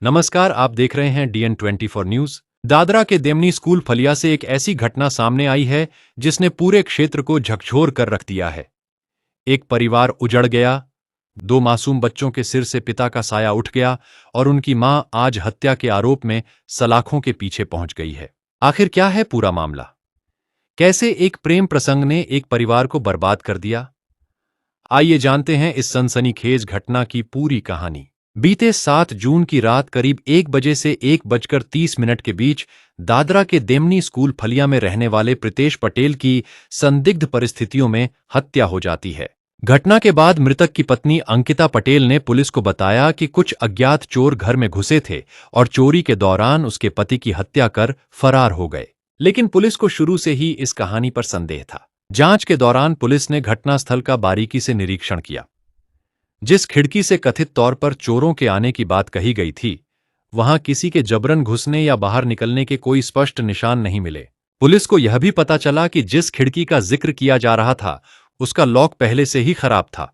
नमस्कार, आप देख रहे हैं DN24 न्यूज। दादरा के देमनी स्कूल फलिया से एक ऐसी घटना सामने आई है जिसने पूरे क्षेत्र को झकझोर कर रख दिया है। एक परिवार उजड़ गया, दो मासूम बच्चों के सिर से पिता का साया उठ गया और उनकी मां आज हत्या के आरोप में सलाखों के पीछे पहुंच गई है। आखिर क्या है पूरा मामला? कैसे एक प्रेम प्रसंग ने एक परिवार को बर्बाद कर दिया? आइए जानते हैं इस सनसनीखेज घटना की पूरी कहानी। बीते 7 जून की रात करीब 1 बजे से 1:30 के बीच दादरा के देमनी स्कूल फलिया में रहने वाले प्रितेश पटेल की संदिग्ध परिस्थितियों में हत्या हो जाती है। घटना के बाद मृतक की पत्नी अंकिता पटेल ने पुलिस को बताया कि कुछ अज्ञात चोर घर में घुसे थे और चोरी के दौरान उसके पति की हत्या कर फरार हो गए। लेकिन पुलिस को शुरू से ही इस कहानी पर संदेह था। जांच के दौरान पुलिस ने घटनास्थल का बारीकी से निरीक्षण किया। जिस खिड़की से कथित तौर पर चोरों के आने की बात कही गई थी, वहां किसी के जबरन घुसने या बाहर निकलने के कोई स्पष्ट निशान नहीं मिले। पुलिस को यह भी पता चला कि जिस खिड़की का जिक्र किया जा रहा था, उसका लॉक पहले से ही खराब था।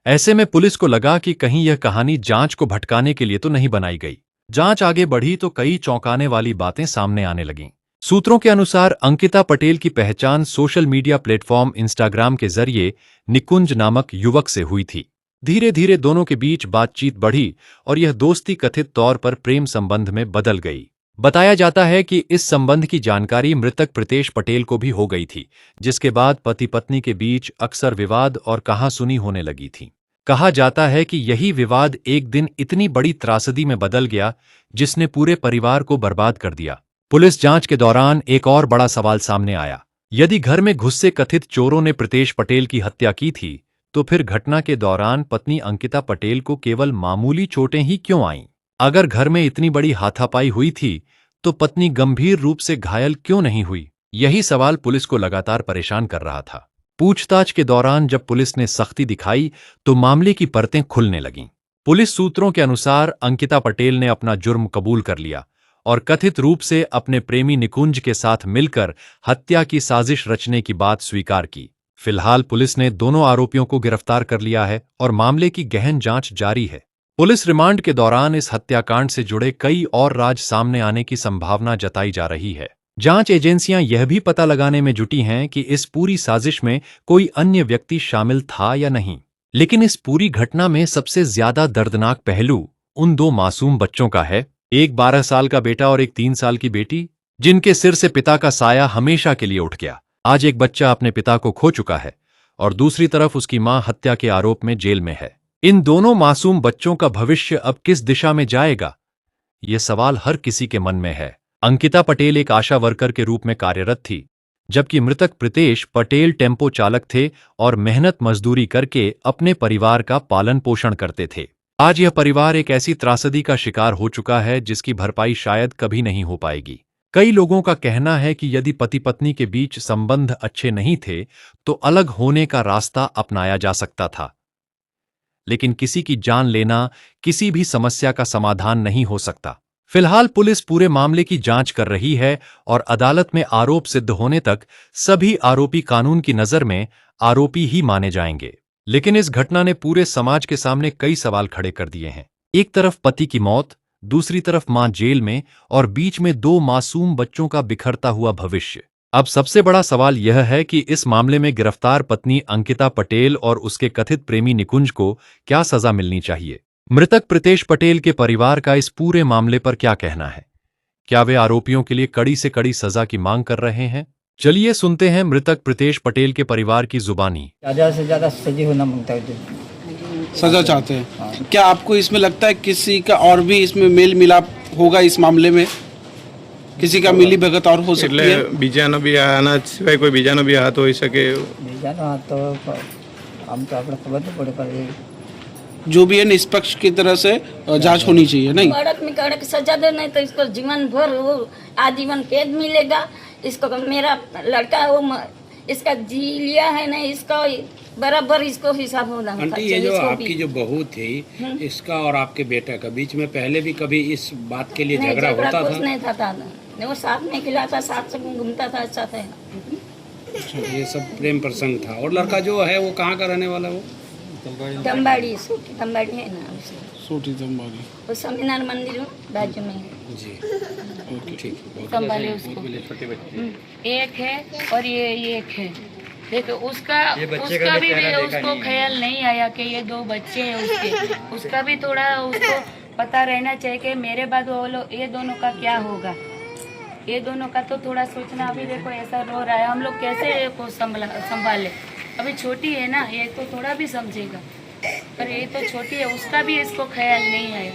ऐसे में पुलिस को लगा कि कहीं यह कहानी जांच को भटकाने के लिए तो नहीं बनाई गई। जांच आगे बढ़ी तो कई चौंकाने वाली बातें सामने आने लगीं। सूत्रों के अनुसार अंकिता पटेल की पहचान सोशल मीडिया प्लेटफॉर्म इंस्टाग्राम के जरिए निकुंज नामक युवक से हुई थी। धीरे धीरे दोनों के बीच बातचीत बढ़ी और यह दोस्ती कथित तौर पर प्रेम संबंध में बदल गई। बताया जाता है कि इस संबंध की जानकारी मृतक प्रितेश पटेल को भी हो गई थी, जिसके बाद पति पत्नी के बीच अक्सर विवाद और कहासुनी होने लगी थी। कहा जाता है कि यही विवाद एक दिन इतनी बड़ी त्रासदी में बदल गया जिसने पूरे परिवार को बर्बाद कर दिया। पुलिस जांच के दौरान एक और बड़ा सवाल सामने आया। यदि घर में घुसे कथित चोरों ने प्रितेश पटेल की हत्या की थी, तो फिर घटना के दौरान पत्नी अंकिता पटेल को केवल मामूली चोटें ही क्यों आईं? अगर घर में इतनी बड़ी हाथापाई हुई थी, तो पत्नी गंभीर रूप से घायल क्यों नहीं हुई? यही सवाल पुलिस को लगातार परेशान कर रहा था। पूछताछ के दौरान जब पुलिस ने सख्ती दिखाई, तो मामले की परतें खुलने लगीं। पुलिस सूत्रों के अनुसार अंकिता पटेल ने अपना जुर्म कबूल कर लिया और कथित रूप से अपने प्रेमी निकुंज के साथ मिलकर हत्या की साजिश रचने की बात स्वीकार की। फिलहाल पुलिस ने दोनों आरोपियों को गिरफ्तार कर लिया है और मामले की गहन जांच जारी है। पुलिस रिमांड के दौरान इस हत्याकांड से जुड़े कई और राज सामने आने की संभावना जताई जा रही है। जांच एजेंसियां यह भी पता लगाने में जुटी हैं कि इस पूरी साजिश में कोई अन्य व्यक्ति शामिल था या नहीं। लेकिन इस पूरी घटना में सबसे ज्यादा दर्दनाक पहलू उन दो मासूम बच्चों का है, एक 12 साल का बेटा और एक 3 साल की बेटी, जिनके सिर से पिता का साया हमेशा के लिए उठ गया। आज एक बच्चा अपने पिता को खो चुका है और दूसरी तरफ उसकी मां हत्या के आरोप में जेल में है। इन दोनों मासूम बच्चों का भविष्य अब किस दिशा में जाएगा, यह सवाल हर किसी के मन में है। अंकिता पटेल एक आशा वर्कर के रूप में कार्यरत थी, जबकि मृतक प्रितेश पटेल टेम्पो चालक थे और मेहनत मजदूरी करके अपने परिवार का पालन पोषण करते थे। आज यह परिवार एक ऐसी त्रासदी का शिकार हो चुका है जिसकी भरपाई शायद कभी नहीं हो पाएगी। कई लोगों का कहना है कि यदि पति पत्नी के बीच संबंध अच्छे नहीं थे, तो अलग होने का रास्ता अपनाया जा सकता था। लेकिन किसी की जान लेना किसी भी समस्या का समाधान नहीं हो सकता। फिलहाल पुलिस पूरे मामले की जांच कर रही है और अदालत में आरोप सिद्ध होने तक सभी आरोपी कानून की नजर में आरोपी ही माने जाएंगे। लेकिन इस घटना ने पूरे समाज के सामने कई सवाल खड़े कर दिए हैं। एक तरफ पति की मौत, दूसरी तरफ मां जेल में और बीच में दो मासूम बच्चों का बिखरता हुआ भविष्य। अब सबसे बड़ा सवाल यह है कि इस मामले में गिरफ्तार पत्नी अंकिता पटेल और उसके कथित प्रेमी निकुंज को क्या सजा मिलनी चाहिए? मृतक प्रितेश पटेल के परिवार का इस पूरे मामले पर क्या कहना है? क्या वे आरोपियों के लिए कड़ी से कड़ी सजा की मांग कर रहे हैं? चलिए सुनते हैं मृतक प्रितेश पटेल के परिवार की जुबानी। ज़्यादा से ज़्यादा सजा होना मांगता है। सजा चाहते हैं। क्या आपको इसमें लगता है किसी का और भी इसमें मेल मिलाप होगा इस मामले में? किसी का मिली भगत और हो सकती है? બીજાનો બી આના સિવાય કોઈ બીજાનો બી હાથ હોઈ શકે? બીજાનો હાથ તો આમ તો આપણે ખબર નહીં પડે, पर ये जो भी है निष्पक्ष की तरह से जांच होनी चाहिए, नहीं? कड़क में कड़क सजा दे, नहीं तो इसको जीवन भर वो आजीवन कैद मिलेगा। इसको मेरा लड़का वो इसका जी लिया है ना, इसका बराबर इसको हिसाब होना। आंटी, ये जो आपकी जो बहू थी, इसका और आपके बेटे का बीच में पहले भी कभी इस बात के लिए झगड़ा होता था? कुछ नहीं था, वो साथ में खिलाता, साथ से घूमता था, अच्छा था। अच्छा, ये सब प्रेम प्रसंग था। और लड़का जो है वो कहाँ का रहने वाला? वो तंबाड़ी है ना। सोटी संभाली। वो स्वामीनारायण मंदिर बाजू में है। जी ठीक बहुत संभाले उसको। एक है और ये एक है। देखो उसका भी उसको ख्याल नहीं आया कि ये 2 बच्चे हैं उसके। उसका भी थोड़ा उसको पता रहना चाहिए कि मेरे बाद वो लोग ये दोनों का क्या होगा। ये दोनों का तो थोड़ा सोचना। अभी देखो ऐसा रो रहा है, हम लोग कैसे को संभाले। अभी छोटी है ना, ये तो थोड़ा भी समझेगा, पर ये तो छोटी है, उसका भी इसको ख्याल नहीं आया।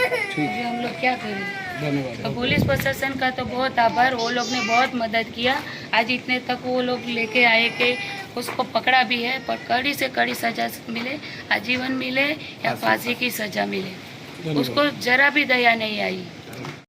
अभी हम लोग क्या करें। धन्यवाद। तो पुलिस प्रशासन का तो बहुत आभार, वो लोग ने बहुत मदद किया। आज इतने तक वो लोग लेके आए कि उसको पकड़ा भी है, पर कड़ी से कड़ी सजा मिले, आजीवन मिले या फांसी की सजा मिले। उसको जरा भी दया नहीं आई।